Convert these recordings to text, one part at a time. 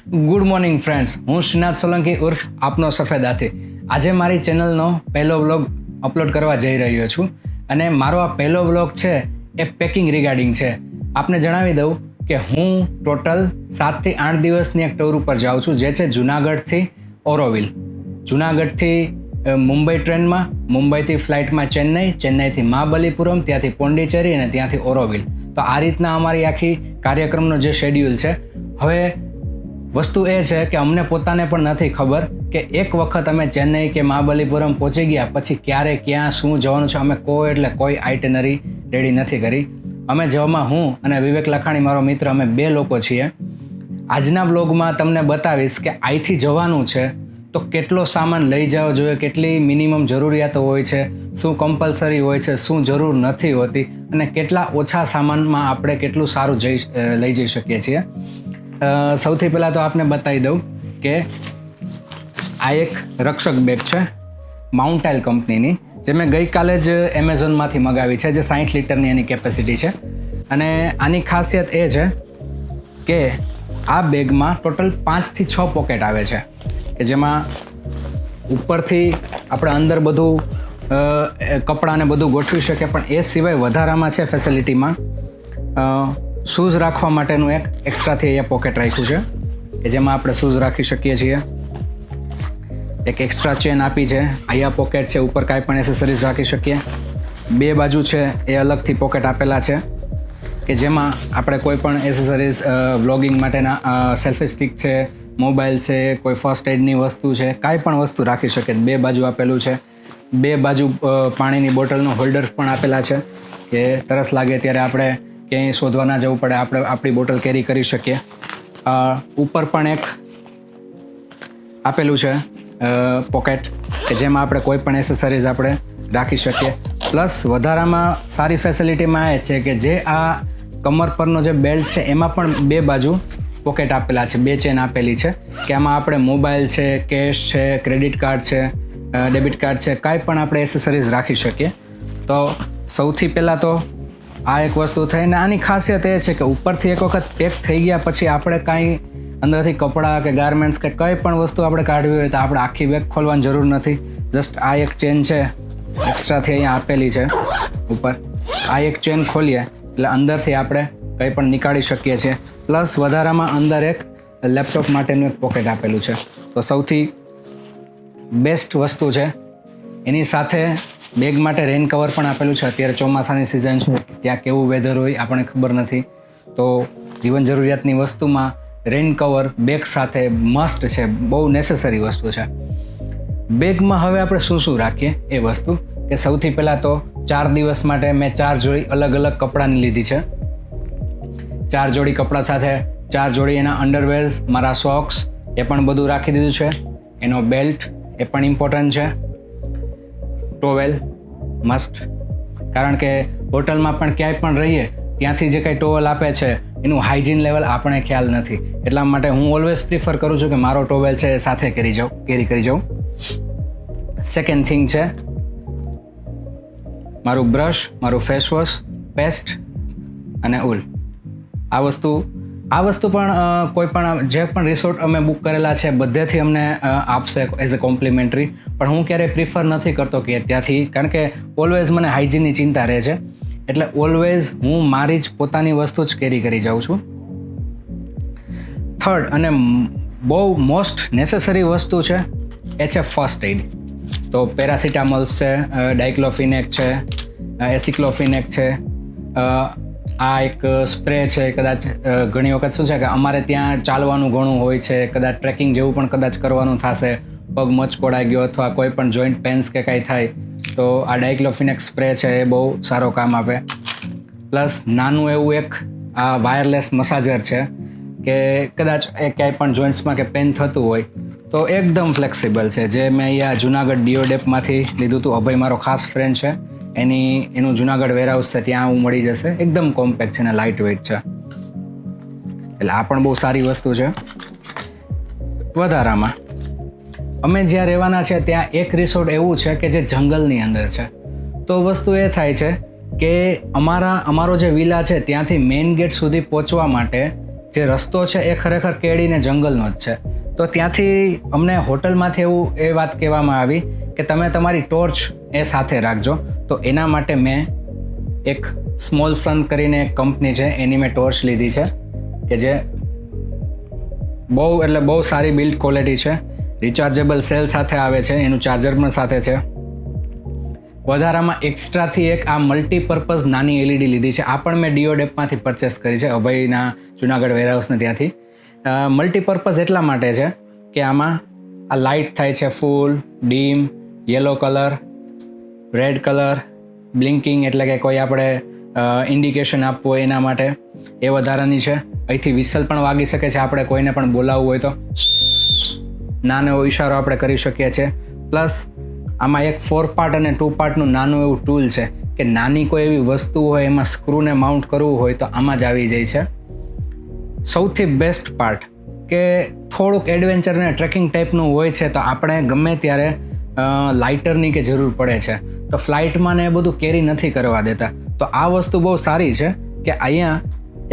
Good morning friends, હું શ્રીનાથ સોલંકી ઉર્ફ આપનો સફેદ હાથી. આજે મારી ચેનલનો પહેલો વ્લોગ અપલોડ કરવા જઈ રહ્યો છું અને મારો આ પહેલો વ્લોગ છે એ પેકિંગ રિગાર્ડિંગ છે. આપને જણાવી દઉં કે હું ટોટલ 7 થી 8 દિવસની એક ટૂર ઉપર જાઉં છું, જે છે જુનાગઢથી ઓરોવિલ. જુનાગઢથી મુંબઈ ટ્રેનમાં, મુંબઈથી ફ્લાઇટમાં ચેન્નઈ, ચેન્નઈથી મહાબલીપુરમ, ત્યાંથી પોંડિચેરી અને ત્યાંથી ઓરોવિલ. તો આ રીતના અમારી આખી કાર્યક્રમનો જે શેડ્યુલ છે. હવે વસ્તુ એ છે કે અમને પોતાને પણ નથી ખબર કે એક વખત અમે ચેન્નઈ કે મહાબલીપુરમ પહોંચી ગયા પછી ક્યારે ક્યાં શું જવાનું છે અમે કોઈ આઇટેનરી રેડી નથી કરી. અમે જવામાં હું અને વિવેક લખાણી મારો મિત્ર, અમે 2 લોકો છીએ. આજના વ્લોગમાં તમને બતાવીશ કે અહીંથી જવાનું છે તો કેટલો સામાન લઈ જવો જોઈએ, કેટલી મિનિમમ જરૂરિયાતો હોય છે, શું કમ્પલસરી હોય છે, શું જરૂર નથી હોતી અને કેટલા ઓછા સામાનમાં આપણે કેટલું સારું લઈ જઈ શકીએ છીએ. સૌથી પહેલાં તો આપને બતાવી દઉં કે આ એક રક્ષક બેગ છે માઉન્ટાઇલ કંપનીની, જે મેં ગઈકાલે જ એમેઝોનમાંથી મગાવી છે, જે 60 લીટરની એની કેપેસિટી છે. અને આની ખાસિયત એ છે કે આ બેગમાં ટોટલ 5 થી 6 પોકેટ આવે છે, કે જેમાં ઉપરથી આપણે અંદર બધું કપડાને બધું ગોઠવી શકીએ, પણ એ સિવાય વધારામાં છે ફેસિલિટીમાં શૂઝ રાખવા માટેનું એક એક્સ્ટ્રાથી અહીંયા પોકેટ રાખ્યું છે, કે જેમાં આપણે શૂઝ રાખી શકીએ છીએ. એક એક્સ્ટ્રા ચેન આપી છે, અહીંયા પોકેટ છે, ઉપર કાંઈ પણ એસેસરીઝ રાખી શકીએ. 2 બાજુ છે એ અલગથી પોકેટ આપેલા છે, કે જેમાં આપણે કોઈ પણ એસેસરીઝ, વ્લોગિંગ માટેના સેલ્ફી સ્ટિક છે, મોબાઈલ છે, કોઈ ફર્સ્ટ એડની વસ્તુ છે, કાંઈ પણ વસ્તુ રાખી શકીએ. 2 બાજુ આપેલું છે. 2 બાજુ પાણીની બોટલનો હોલ્ડર પણ આપેલા છે, કે તરસ લાગે ત્યારે આપણે ક્યાંય શોધવા ના જવું પડે, આપણે આપણી બોટલ કેરી કરી શકીએ. ઉપર પણ એક આપેલું છે પોકેટ, કે જેમાં આપણે કોઈ પણ એસેસરીઝ આપણે રાખી શકીએ. પ્લસ વધારામાં સારી ફેસિલિટીમાં એ છે કે જે આ કમર પરનો જે બેલ્ટ છે એમાં પણ 2 બાજુ પોકેટ આપેલા છે, 2 ચેન આપેલી છે, કે આમાં આપણે મોબાઈલ છે, કેશ છે, ક્રેડિટ કાર્ડ છે, ડેબિટ કાર્ડ છે, કાંઈ પણ આપણે એસેસરીઝ રાખી શકીએ. તો સૌથી પહેલાં તો આ એક વસ્તુ થઈ. ને આની ખાસિયત એ છે કે ઉપરથી એક વખત પેક થઈ ગયા પછી આપણે કાંઈ અંદરથી કપડાં કે ગાર્મેન્ટ્સ કે કંઈ પણ વસ્તુ આપણે કાઢવી હોય તો આપણે આખી બેગ ખોલવાની જરૂર નથી. જસ્ટ આ એક ચેન છે એક્સ્ટ્રાથી અહીંયા આપેલી છે ઉપર, આ એક ચેન ખોલીએ એટલે અંદરથી આપણે કંઈ પણ નીકાળી શકીએ છીએ. પ્લસ વધારામાં અંદર એક લેપટોપ માટેનું એક પોકેટ આપેલું છે. તો સૌથી બેસ્ટ વસ્તુ છે. એની સાથે બેગ માટે રેઇન કવર પણ આપેલું છે. અત્યારે ચોમાસાની સિઝન છે, ત્યાં કેવું વેધર હોય આપણને ખબર નથી, તો જીવન જરૂરિયાતની વસ્તુમાં રેઇન કવર બેગ સાથે મસ્ટ છે, બહુ નેસેસરી વસ્તુ છે. બેગમાં હવે આપણે શું શું રાખીએ એ વસ્તુ, કે સૌથી પહેલાં તો 4 દિવસ માટે મેં 4 જોડી અલગ અલગ કપડાની લીધી છે. 4 જોડી કપડાં સાથે 4 જોડી એના અંડરવેર્સ, મારા સોક્સ એ પણ બધું રાખી દીધું છે. એનો બેલ્ટ એ પણ ઇમ્પોર્ટન્ટ છે. ટોવેલ મસ્ટ, કારણ કે હોટલમાં પણ ક્યાંય પણ રહીએ ત્યાંથી જે કંઈ ટોવેલ આપે છે એનું હાઇજીન લેવલ આપણે ખ્યાલ નથી, એટલા માટે હું ઓલવેઝ પ્રિફર કરું છું કે મારો ટોવેલ છે એ સાથે કેરી કરી જાઉં. સેકન્ડ થિંગ છે મારું બ્રશ, મારું ફેસ વોશ, પેસ્ટ અને ઉલ. આ વસ્તુ પણ કોઈ પણ જે પણ રિસોર્ટ અમે બુક કરેલા છે બધેથી અમને આપશે એઝ અ કોમ્પ્લિમેન્ટરી, પણ હું ક્યારેય પ્રિફર નથી કરતો કે ત્યાંથી, કારણ કે ઓલવેઝ મને હાઇજીનની ચિંતા રહે છે, એટલે ઓલવેઝ હું મારી જ પોતાની વસ્તુ જ કેરી કરી જાઉં છું. થર્ડ અને બહુ મોસ્ટ નેસેસરી વસ્તુ છે એ છે ફર્સ્ટ એડ. તો પેરાસિટામોલ્સ છે, ડાયક્લોફિનેક છે, એસિક્લોફિનેક છે, આ એક સ્પ્રે છે. કદાચ ઘણી વખત શું છે કે અમારે ત્યાં ચાલવાનું ઘણું હોય છે, કદાચ ટ્રેકિંગ જેવું પણ કદાચ કરવાનું થશે, પગ મચકોડાઈ ગયો અથવા કોઈ પણ જોઈન્ટ પેન્સ કે કાંઈ થાય તો આ ડાયક્લોફિનેક સ્પ્રે છે એ બહુ સારો કામ આપે. પ્લસ નાનું એવું એક આ વાયરલેસ મસાજર છે, કે કદાચ એ ક્યાંય પણ જોઈન્ટ્સમાં કે પેન થતું હોય તો એકદમ ફ્લેક્સિબલ છે, જે મેં અહીંયા જુનાગઢ ડીઓડેપમાંથી લીધું હતું. અભય મારો ખાસ ફ્રેન્ડ છે, એનું જુનાગઢ વેરહાઉસ છે, ત્યાં આવું મળી જશે. એકદમ કોમ્પેક્ટ છે અને લાઇટ વેઇટ છે, એટલે આ પણ બહુ સારી વસ્તુ છે. વધારામાં અમે જ્યાં રહેવાના છે ત્યાં એક રિસોર્ટ એવું છે કે જે જંગલની અંદર છે. તો વસ્તુ એ થાય છે કે અમારો જે વિલા છે ત્યાંથી મેઇન ગેટ સુધી પહોંચવા માટે જે રસ્તો છે એ ખરેખર કેડીને જંગલનો જ છે. તો ત્યાંથી અમને હોટલમાંથી એ વાત કહેવામાં આવી કે તમે તમારી ટોર્ચ એ સાથે રાખજો. તો એના માટે મેં એક સ્મોલ સન કરીને એક કંપની છે એની મેં ટોર્ચ લીધી છે કે જે બહુ સારી બિલ્ડ ક્વોલિટી છે. રિચાર્જેબલ સેલ સાથે આવે છે, એનું ચાર્જર પણ સાથે છે. વધારામાં એક્સ્ટ્રાથી એક આ મલ્ટીપર્પઝ નાની એલઈડી લીધી છે. આ પણ મેં ડીઓ ડેપમાંથી પરચેસ કરી છે, અભયના જુનાગઢ વેરહાઉસને ત્યાંથી. મલ્ટીપર્પઝ એટલા માટે છે કે આમાં આ લાઇટ થાય છે full, dim, yellow colour, red colour, blinking એટલે કે કોઈ આપણે ઇન્ડિકેશન આપવું હોય એના માટે એ વધારાની છે. અહીંથી વિસલ પણ વાગી શકે છે, આપણે કોઈને પણ બોલાવવું હોય તો નાનો એવો ઇશારો આપણે કરી શકીએ છીએ. પ્લસ આમાં એક 4 પાર્ટ અને 2 પાર્ટનું નાનું એવું ટૂલ છે કે નાની કોઈ એવી વસ્તુ હોય એમાં સ્ક્રૂને માઉન્ટ કરવું હોય તો આમાં જ આવી જાય છે. સૌથી બેસ્ટ પાર્ટ કે થોડુંક એડવેન્ચર અને ટ્રેકિંગ ટાઈપનું હોય છે તો આપણે ગમે ત્યારે લાઇટરની કે જરૂર પડે છે તો ફ્લાઇટમાં ને એ બધું કેરી નથી કરવા દેતા. તો આ વસ્તુ બહુ સારી છે કે અહીંયા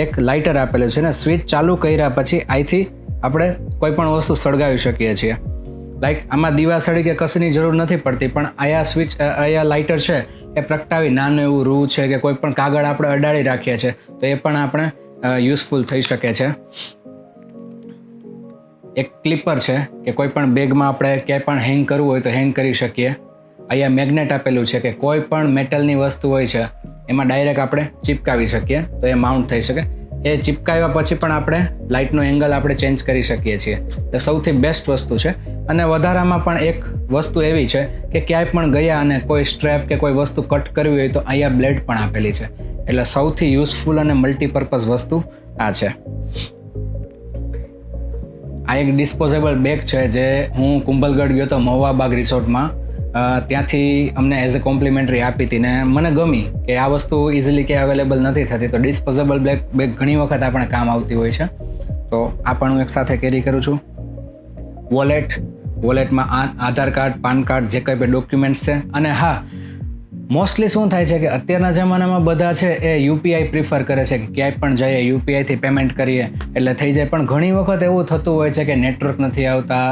એક લાઇટર આપેલું છે ને સ્વિચ ચાલુ કર્યા પછી અહીંથી આપણે કોઈ પણ વસ્તુ સળગાવી શકીએ છીએ. લાઈક આમાં દીવાસળી કે કશીની જરૂર નથી પડતી, પણ અહીંયા લાઇટર છે એ પ્રગટાવી નાનું એવું રૂ છે કે કોઈ પણ કાગળ આપણે અડાડી રાખીએ છીએ તો એ પણ આપણે યુઝફુલ થઈ શકે છે. એક ક્લિપર છે કે કોઈ પણ બેગમાં આપણે ક્યાંય પણ હેંગ કરવું હોય તો હેંગ કરી શકીએ. અહીંયા મેગ્નેટ આપેલું છે કે કોઈ પણ મેટલની વસ્તુ હોય છે એમાં ડાયરેક્ટ આપણે ચિપકાવી શકીએ તો એ માઉન્ટ થઈ શકે. એ ચિપકાવ્યા પછી પણ આપણે લાઇટનો એંગલ આપણે ચેન્જ કરી શકીએ છીએ. એ સૌથી બેસ્ટ વસ્તુ છે. અને વધારામાં પણ એક વસ્તુ એવી છે કે ક્યાંય પણ ગયા અને કોઈ સ્ટ્રેપ કે કોઈ વસ્તુ કટ કરવી હોય તો અહીંયા બ્લેડ પણ આપેલી છે. એટલે સૌથી યુઝફુલ અને મલ્ટીપર્પઝ વસ્તુ આ છે. આ એક ડિસ્પોઝેબલ બેગ છે જે હું કુંભલગઢ ગયો હતો મહુવા બાગ રિસોર્ટમાં, ત્યાંથી અમને એઝ અ કોમ્પ્લિમેન્ટરી આપી હતી ને મને ગમી કે આ વસ્તુ ઇઝીલી કે અવેલેબલ નથી થતી. તો ડિસ્પોઝેબલ બેગ ઘણી વખત આપણે કામ આવતી હોય છે. તો આ પણ હું એક સાથે કેરી કરું છું. વોલેટમાં આધાર કાર્ડ, પાન કાર્ડ, જે કંઈ પણ ડોક્યુમેન્ટ્સ છે. અને હા, મોસ્ટલી શું થાય છે કે અત્યારના જમાનામાં બધા છે એ યુપીઆઈ પ્રિફર કરે છે કે ક્યાંય પણ જઈએ યુપીઆઈથી પેમેન્ટ કરીએ એટલે થઈ જાય. પણ ઘણી વખત એવું થતું હોય છે કે નેટવર્ક નથી આવતા,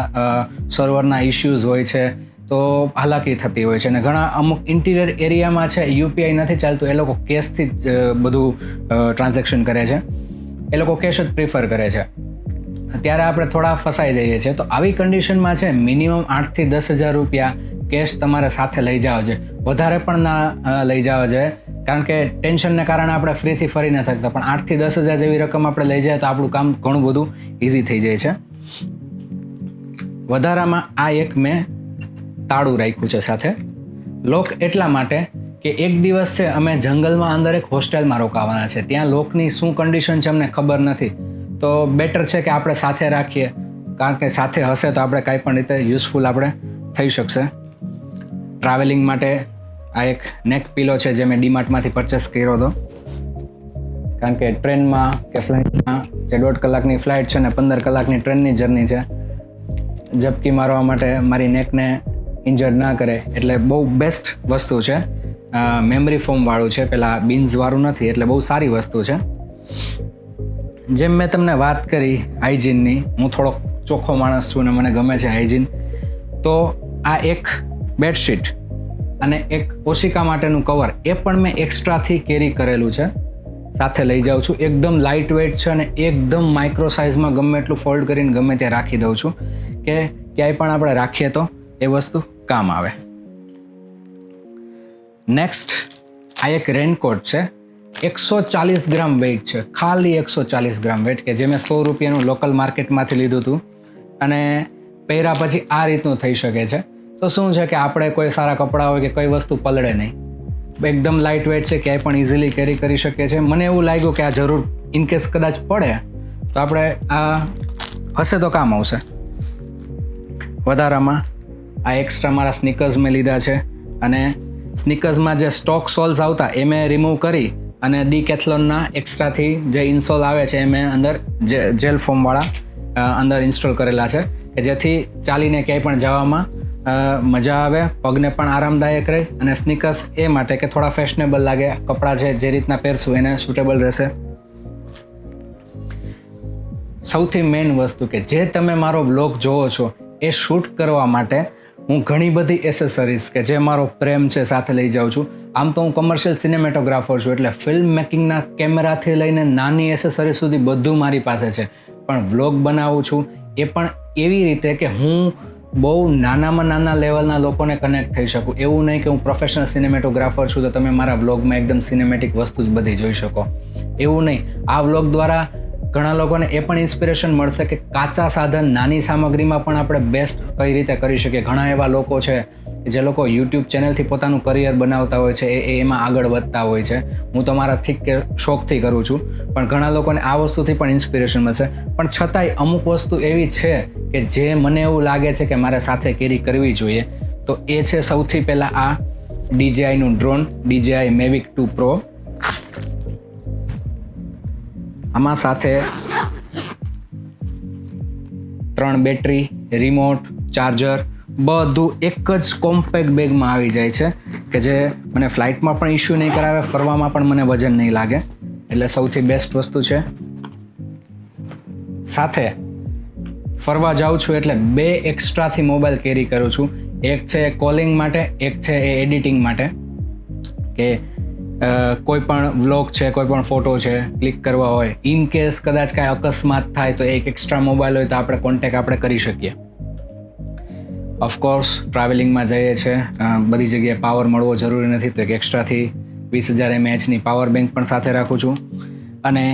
સર્વરના ઇશ્યુઝ હોય છે તો હાલાકી થતી હોય છે. અને ઘણા અમુક ઇન્ટિરિયર એરિયામાં છે યુપીઆઈ નથી ચાલતું, એ લોકો કેશથી જ બધું ટ્રાન્ઝેક્શન કરે છે. એ લોકો કેશ જ પ્રિફર કરે છે. ત્યારે આપણે થોડા ફસાઈ જઈએ છીએ. તો આવી કન્ડિશનમાં છે મિનિમમ 8,000 થી 10,000 રૂપિયા કેશ તમારે સાથે લઈ જાવ છે. વધારે પણ ના લઈ જાવ છે કારણ કે ટેન્શનને કારણે આપણે ફ્રીથી ફરી ન શકતા. પણ 8,000 થી 10,000 જેવી રકમ આપણે લઈ જાય તો આપણું કામ ઘણું બધું ઇઝી થઈ જાય છે. વધારામાં આ એક મેં તાળું રાખ્યું છે સાથે. લોક એટલા માટે કે એક દિવસ છે અમે જંગલમાં અંદર એક હોસ્ટેલમાં રોકાવાના છે. ત્યાં લોકની શું કન્ડિશન છે અમને ખબર નથી. તો બેટર છે કે આપણે સાથે રાખીએ કારણ કે સાથે હશે તો આપણે કાંઈ પણ રીતે યુઝફુલ આપણે થઈ શકશે. ટ્રાવેલિંગ માટે આ એક નેક પિલો છે જે મેં ડીમાર્ટમાંથી પરચેસ કર્યો હતો કારણ કે ટ્રેનમાં કે ફ્લાઇટમાં જે 1.5 કલાકની ફ્લાઇટ છે ને 15 કલાકની ટ્રેનની જર્ની છે, ઝપકી મારવા માટે મારી નેકને ઇન્જર્ડ ના કરે એટલે બહુ બેસ્ટ વસ્તુ છે. મેમરી ફોમ વાળું છે, પેલા બીન્સ વાળું નથી, એટલે બહુ સારી વસ્તુ છે. જેમ મેં તમને વાત કરી હાઇજીનની, હું થોડોક ચોખ્ખો માણસ છું અને મને ગમે છે હાઇજીન. તો આ એક બેડશીટ અને એક ઓશિકા માટેનું કવર એ પણ મેં એક્સ્ટ્રાથી કેરી કરેલું છે, સાથે લઈ જાઉં છું. એકદમ લાઇટ વેઇટ છે અને એકદમ માઇક્રો સાઇઝમાં ગમે એટલું ફોલ્ડ કરીને ગમે ત્યાં રાખી દઉં છું કે ક્યાંય પણ આપણે રાખીએ તો એ વસ્તુ કામ આવે. નેક્સ્ટ આ એક રેનકોટ છે. 140 ગ્રામ વેઇટ છે, ખાલી 140 ગ્રામ વેઇટ, કે જે મેં 100 રૂપિયાનું લોકલ માર્કેટમાંથી લીધું હતું. અને પહેર્યા પછી આ રીતનું થઈ શકે છે. તો શું છે કે આપણે કોઈ સારા કપડાં હોય કે કઈ વસ્તુ પલળે નહીં, એકદમ લાઇટ વેઇટ છે, ક્યાંય પણ ઇઝીલી કેરી કરી શકીએ છીએ. મને એવું લાગ્યું કે આ જરૂર ઇનકેસ કદાચ પડે તો આપણે આ હશે તો કામ આવશે. વધારામાં આ એક્સ્ટ્રા મારા સ્નીકર્સ મેં લીધા છે અને સ્નીકર્સમાં જે સ્ટોક સોલ્સ આવતા એ મેં રિમૂવ કરી અને ડીકેથલોનના એક્સ્ટ્રાથી જે ઇન્સોલ આવે છે એ મેં અંદર જેલ ફોમવાળા અંદર ઇન્સ્ટોલ કરેલા છે કે જેથી ચાલીને ક્યાંય પણ જવામાં મજા આવે, પગને પણ આરામદાયક રહે. અને સ્નીકર્સ એ માટે કે થોડા ફેશનેબલ લાગે, કપડાં છે જે રીતના પહેરશું એને સુટેબલ રહેશે. સૌથી મેઇન વસ્તુ કે જે તમે મારો વ્લોગ જોવો છો એ શૂટ કરવા માટે હું ઘણી બધી એસેસરીઝ કે જે મારો પ્રેમ છે સાથે લઈ જાઉં છું. આમ તો હું કમર્શિયલ સિનેમેટોગ્રાફર છું, એટલે ફિલ્મ મેકિંગના કેમેરાથી લઈને નાની એસેસરી સુધી બધું મારી પાસે છે. પણ વ્લોગ બનાવું છું એ પણ એવી રીતે કે હું બહુ નાનામાં નાના લેવલના લોકોને કનેક્ટ થઈ શકું. એવું નહીં કે હું પ્રોફેશનલ સિનેમેટોગ્રાફર છું તો તમે મારા વ્લોગમાં એકદમ સિનેમેટિક વસ્તુ જ બધી જોઈ શકો, એવું નહીં. આ વ્લોગ દ્વારા ઘણા લોકોને એ પણ ઇન્સ્પિરેશન મળશે કે કાચા સાધન નાની સામગ્રીમાં પણ આપણે બેસ્ટ કઈ રીતે કરી શકીએ. ઘણા એવા લોકો છે જે લોકો યુટ્યુબ ચેનલથી પોતાનું કરિયર બનાવતા હોય છે, એ એમાં આગળ વધતા હોય છે. હું તો મારા ઠીક કે શોખથી કરું છું, પણ ઘણા લોકોને આ વસ્તુથી પણ ઇન્સ્પિરેશન મળશે. પણ છતાંય અમુક વસ્તુ એવી છે કે જે મને એવું લાગે છે કે મારે સાથે કેરી કરવી જોઈએ. તો એ છે સૌથી પહેલાં આ DJIનું ડ્રોન, DJI Mavic 2 Pro. આમાં સાથે 3 બેટરી, રિમોટ, ચાર્જર બધું એક જ કોમ્પેક્ટ બેગમાં આવી જાય છે કે જે મને ફ્લાઇટમાં પણ ઇશ્યુ નહીં કરાવે, ફરવામાં પણ મને વજન નહીં લાગે. એટલે સૌથી બેસ્ટ વસ્તુ છે. સાથે ફરવા જાઉં છું એટલે 2 એક્સ્ટ્રાથી મોબાઈલ કેરી કરું છું. એક છે કોલિંગ માટે, એક છે એ એડિટિંગ માટે કે કોઈ પણ વ્લોગ છે, કોઈ પણ ફોટો છે ક્લિક કરવા હોય, ઇન કેસ કદાચ કાંઈ અકસ્માત થાય તો એક એક્સ્ટ્રા મોબાઈલ હોય તો આપણે કોન્ટેક્ટ આપણે કરી શકીએ. ઓફકોર્સ ટ્રાવેલિંગમાં જઈએ છીએ, બધી જગ્યાએ પાવર મળવો જરૂરી નથી, તો એક એક્સ્ટ્રાથી 20,000 mAhની પાવર બેંક પણ સાથે રાખું છું. અને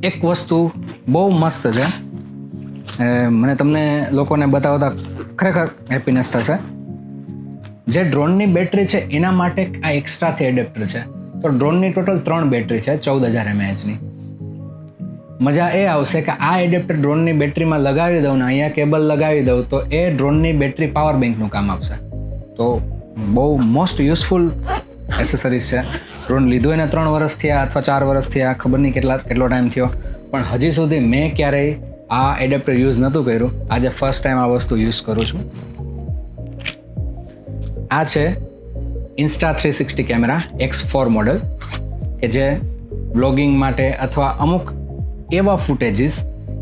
એક વસ્તુ બહુ મસ્ત છે, મને તમને લોકોને બતાવતા ખરેખર હેપીનેસ થશે. જે ડ્રોનની બેટરી છે એના માટે આ એક્સ્ટ્રાથી એડેપ્ટર છે. તો ડ્રોનની ટોટલ 3 બેટરી છે 14,000 mAhની. મજા એ આવશે કે આ એડેપ્ટર ડ્રોનની બેટરીમાં લગાવી દઉં ને અહીંયા કેબલ લગાવી દઉં તો એ ડ્રોનની બેટરી પાવર બેંકનું કામ આપશે. તો બહુ મોસ્ટ યુઝફુલ એસેસરીઝ છે. ડ્રોન લીધું એને 3 વર્ષ થયા અથવા 4 વર્ષ થયા, ખબર નહીં કેટલો ટાઈમ થયો, પણ હજી સુધી મેં ક્યારેય આ એડેપ્ટર યુઝ નહોતું કર્યું. આજે ફર્સ્ટ ટાઈમ આ વસ્તુ યુઝ કરું છું. આ છે Insta360 કેમેરા X4 મોડલ કે જે બ્લોગિંગ માટે અથવા અમુક એવા ફૂટેજીસ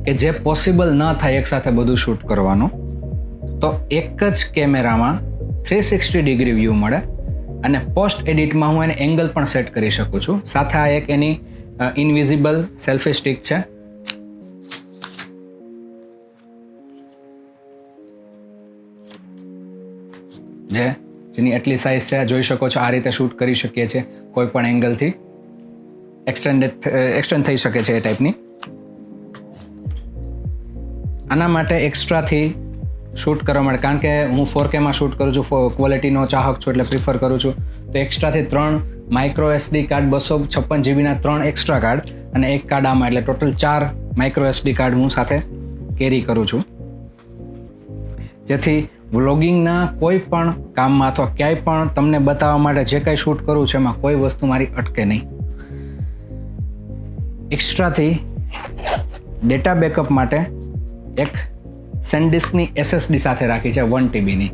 કે જે પોસિબલ ન થાય એકસાથે બધું શૂટ કરવાનું, તો એક જ કેમેરામાં 360 ડિગ્રી વ્યૂ મળે. અને પોસ્ટ એડિટમાં હું એને એંગલ પણ સેટ કરી શકું છું. સાથે આ એક એની ઇનવિઝિબલ સેલ્ફી સ્ટિક છે. જેની એટલી સાઇઝ છે, જોઈ શકો છો. આ રીતે શૂટ કરી શકીએ છીએ, કોઈ પણ એંગલથી એક્સટેન્ડ થઈ શકે છે એ ટાઈપની. આના માટે એક્સ્ટ્રાથી શૂટ કરવા માટે, કારણ કે હું 4Kમાં શૂટ કરું છું, ક્વોલિટીનો ચાહક છું એટલે પ્રિફર કરું છું, તો એક્સ્ટ્રાથી 3 micro SD card, 256 GBના 3 extra card અને એક કાર્ડ આમાં, એટલે ટોટલ 4 માઇક્રો SD કાર્ડ હું સાથે કેરી કરું છું. જેથી વ્લોગિંગના કોઈ પણ કામમાં અથવા ક્યાંય પણ તમને બતાવવા માટે જે કંઈ શૂટ કરું છું એમાં કોઈ વસ્તુ મારી અટકે નહીં. એક્સ્ટ્રાથી ડેટા બેકઅપ માટે એક સેન્ડિસ્કની SSD સાથે રાખી છે 1 TBની,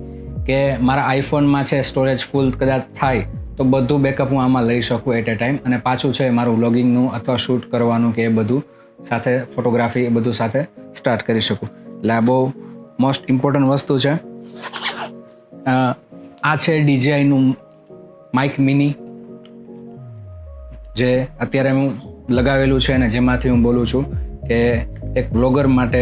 કે મારા આઈફોનમાં છે સ્ટોરેજ ફૂલ કદાચ થાય તો બધું બેકઅપ હું આમાં લઈ શકું એટ એ ટાઈમ. અને પાછું છે મારું વ્લોગિંગનું અથવા શૂટ કરવાનું કે એ બધું સાથે, ફોટોગ્રાફી એ બધું સાથે સ્ટાર્ટ કરી શકું. એટલે આ બહુ મોસ્ટ ઇમ્પોર્ટન્ટ વસ્તુ છે. આ છે DJIનું માઇક મિની, જે અત્યારે હું લગાવેલું છે અને જેમાંથી હું બોલું છું કે એક વ્લોગર માટે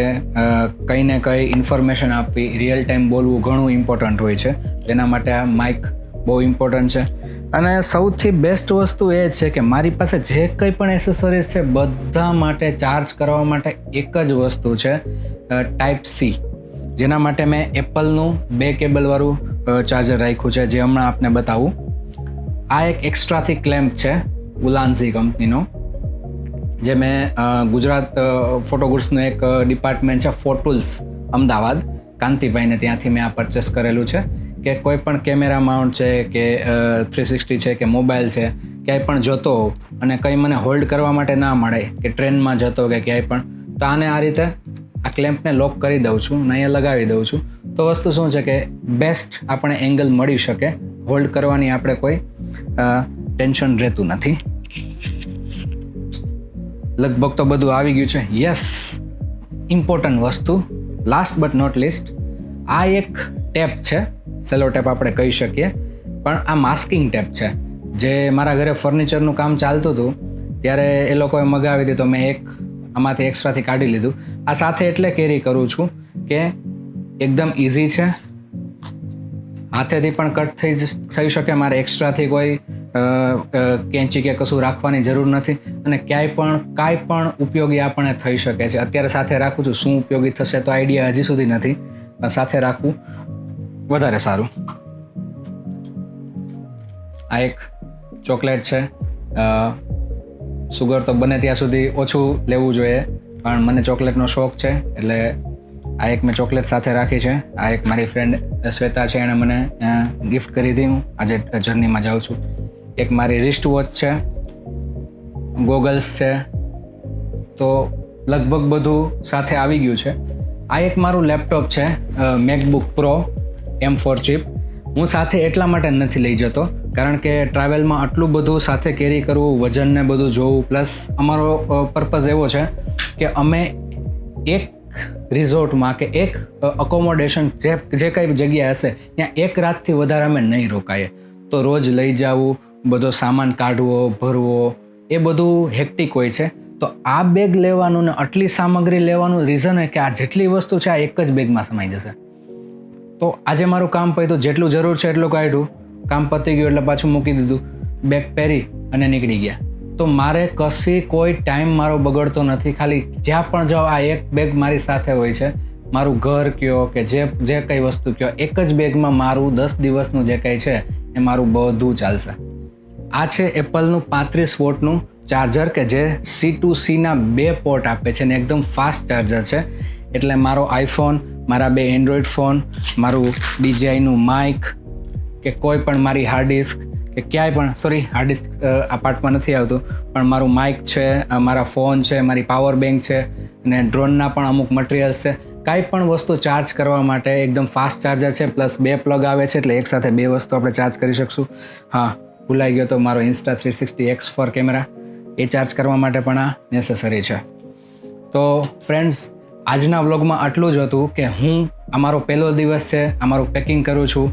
કંઈ ને કંઈ ઇન્ફોર્મેશન આપવી, રિયલ ટાઈમ બોલવું ઘણું ઇમ્પોર્ટન્ટ હોય છે. તેના માટે આ માઇક બહુ ઇમ્પોર્ટન્ટ છે. અને સૌથી બેસ્ટ વસ્તુ એ છે કે મારી પાસે જે કંઈ પણ એસેસરીઝ છે બધા માટે ચાર્જ કરવા માટે એક જ વસ્તુ છે, Type-C, જેના માટે મેં એપલનું 2 કેબલવાળું ચાર્જર રાખ્યું છે, જે હમણાં આપને બતાવું. આ એક એક્સ્ટ્રાથી ક્લેમ્પ છે ઉલાન્ઝી કંપનીનો, જે મેં ગુજરાત ફોટોગુડ્સનું એક ડિપાર્ટમેન્ટ છે ફોટુલ્સ અમદાવાદ, કાંતિભાઈને ત્યાંથી મેં આ પરચેસ કરેલું છે. કે કોઈ પણ કેમેરા માઉન્ટ છે કે 360 છે કે મોબાઈલ છે, ક્યાંય પણ જતો હોઉં અને કંઈ મને હોલ્ડ કરવા માટે ના મળે, કે ટ્રેનમાં જતો કે ક્યાંય પણ, તો આને આ રીતે આ ક્લેમ્પને લોક કરી દઉં છું અને અહીંયા લગાવી દઉં છું. તો વસ્તુ શું છે કે બેસ્ટ આપણે એંગલ મળી શકે, હોલ્ડ કરવાની આપણે કોઈ ટેન્શન રહેતું નથી. લગભગ તો બધું આવી ગયું છે. યસ, ઇમ્પોર્ટન્ટ વસ્તુ, લાસ્ટ બટ નોટ લીસ્ટ, આ એક ટેપ છે, સેલો ટેપ આપણે કહી શકીએ, પણ આ માસ્કિંગ ટેપ છે. જે મારા ઘરે ફર્નિચરનું કામ ચાલતું હતું ત્યારે એ લોકોએ મગાવી હતી, તો મેં એક આમાંથી એક્સ્ટ્રાથી કાઢી લીધું. આ સાથે એટલે કેરી કરું છું કે એકદમ ઇઝી છે, હાથેથી પણ કટ થઈ શકે, મારે એક્સ્ટ્રાથી કોઈ કેંચી કે કશું રાખવાની જરૂર નથી, અને કાંઈ પણ ઉપયોગી આપણને થઈ શકે છે. અત્યારે સાથે રાખું છું, શું ઉપયોગી થશે તો આઈડિયા હજી સુધી નથી, પણ સાથે રાખવું વધારે સારું. આ એક ચોકલેટ છે. સુગર તો બને ત્યાં સુધી ઓછું લેવું જોઈએ, પણ મને ચોકલેટનો શોખ છે એટલે આ એક મેં ચોકલેટ સાથે રાખી છે. આ એક મારી ફ્રેન્ડ શ્વેતા છે, એણે મને ગિફ્ટ કરી હતી. હું આજે જર્નીમાં જાઉં છું. એક મારી રિસ્ટ વોચ છે, ગોગલ્સ છે, તો લગભગ બધું સાથે આવી ગયું છે. આ એક મારું લેપટોપ છે, મેકબુક પ્રો M4 ચિપ. હું સાથે એટલા માટે નથી લઈ જતો કારણ કે ટ્રાવેલમાં આટલું બધું સાથે કેરી કરવું, વજનને બધું જોવું, પ્લસ અમારો પર્પઝ એવો છે કે અમે એક રિઝોર્ટમાં કે એક અકોમોડેશન જે કંઈ જગ્યા હશે ત્યાં એક રાતથી વધારે અમે નહીં રોકાઈએ. તો રોજ લઈ જવું, બધો સામાન કાઢવો, ભરવો, એ બધું હેક્ટિક હોય છે. તો આ બેગ લેવાનું ને આટલી સામગ્રી લેવાનું રીઝન કે આ જેટલી વસ્તુ છે આ એક જ બેગમાં સમાઈ જશે. તો આજે મારું કામ પત્યું, જેટલું જરૂર છે એટલું કાઢ્યું, કામ પતી ગયું એટલે પાછું મૂકી દીધું, બેગ પહેરી અને નીકળી ગયા. તો મારે કશી કોઈ ટાઈમ મારો બગડતો નથી. ખાલી જ્યાં પણ જાઓ આ એક બેગ મારી સાથે હોય છે. મારું ઘર કયો કે જે કંઈ વસ્તુ કયો, એક જ બેગમાં મારું 10 દિવસનું જે કંઈ છે એ મારું બધું ચાલશે. આ છે એપલનું 35 વોટનું ચાર્જર કે જે C2Cના 2 પોર્ટ આપે છે ને એકદમ ફાસ્ટ ચાર્જર છે. એટલે મારો આઈફોન, મારા 2 એન્ડ્રોઈડ ફોન, મારું DJIનું માઇક કે કોઈ પણ મારી હાર્ડ ડિસ્ક કે ક્યાંય પણ, સોરી હાર્ડ ડિસ્ક આ પાર્ટમાં નથી આવતું, પણ મારું માઇક છે, મારા ફોન છે, મારી પાવર બેંક છે, અને ડ્રોનના પણ અમુક મટીરિયલ્સ છે. કાંઈ પણ વસ્તુ ચાર્જ કરવા માટે એકદમ ફાસ્ટ ચાર્જર છે, પ્લસ 2 પ્લગ આવે છે એટલે એકસાથે 2 વસ્તુ આપણે ચાર્જ કરી શકશું. હા, ભૂલાઈ ગયો તો મારો Insta360 X4 કેમેરા, એ ચાર્જ કરવા માટે પણ આ નેસેસરી છે. તો ફ્રેન્ડ્સ, આજના વ્લોગમાં આટલું જ હતું કે હું અમારો પહેલો દિવસ છે, અમારું પેકિંગ કરું છું.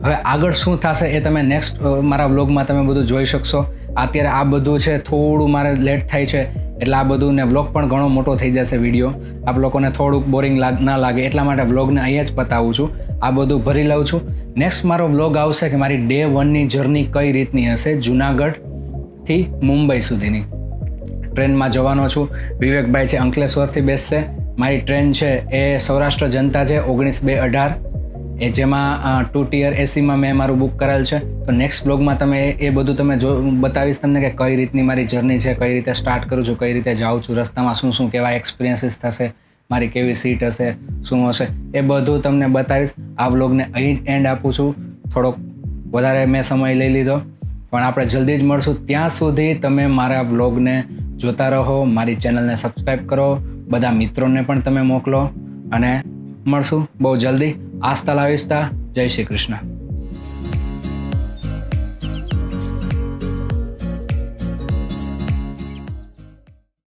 હવે આગળ શું થશે એ તમે નેક્સ્ટ મારા વ્લોગમાં તમે બધું જોઈ શકશો. અત્યારે આ બધું છે, થોડું મારે લેટ થાય છે એટલે આ બધું ને વ્લોગ પણ ઘણો મોટો થઈ જશે વિડીયો. આપ લોકોને થોડુંક બોરિંગ ના લાગે એટલા માટે વ્લોગને અહીંયા જ પતાવું છું. આ બધું ભરી લઉં છું. નેક્સ્ટ મારો વ્લોગ આવશે કે મારી ડે 1ની જર્ની કઈ રીતની હશે. જુનાગઢથી મુંબઈ સુધીની ટ્રેનમાં જવાનો છું. વિવેકભાઈ છે અંકલેશ્વરથી બેસશે. મારી ટ્રેન છે એ સૌરાષ્ટ્ર જનતા છે 19-2-18, એ જેમાં 2 ટિયર એસીમાં મેં મારું બુક કરેલ છે. તો નેક્સ્ટ બ્લોગમાં તમે એ બધું તમે બતાવીશ તમને કે કઈ રીતની મારી જર્ની છે, કઈ રીતે સ્ટાર્ટ કરું છું, કઈ રીતે જાઉં છું, રસ્તામાં શું શું કેવા એક્સપિરિયન્સીસ થશે, મારી કેવી સીટ હશે, શું હશે, એ બધું તમને બતાવીશ. આ વ્લોગને અહીં જ એન્ડ આપું છું. થોડોક વધારે મેં સમય લઈ લીધો, પણ આપણે જલ્દી જ મળશું. ત્યાં સુધી તમે મારા વ્લોગને જોતા રહો, મારી ચેનલને સબસ્ક્રાઈબ કરો, બધા મિત્રોને પણ તમે મોકલો, અને મળશું બહુ જલ્દી. આસ્તા લા વિસ્તા. જય શ્રી કૃષ્ણ.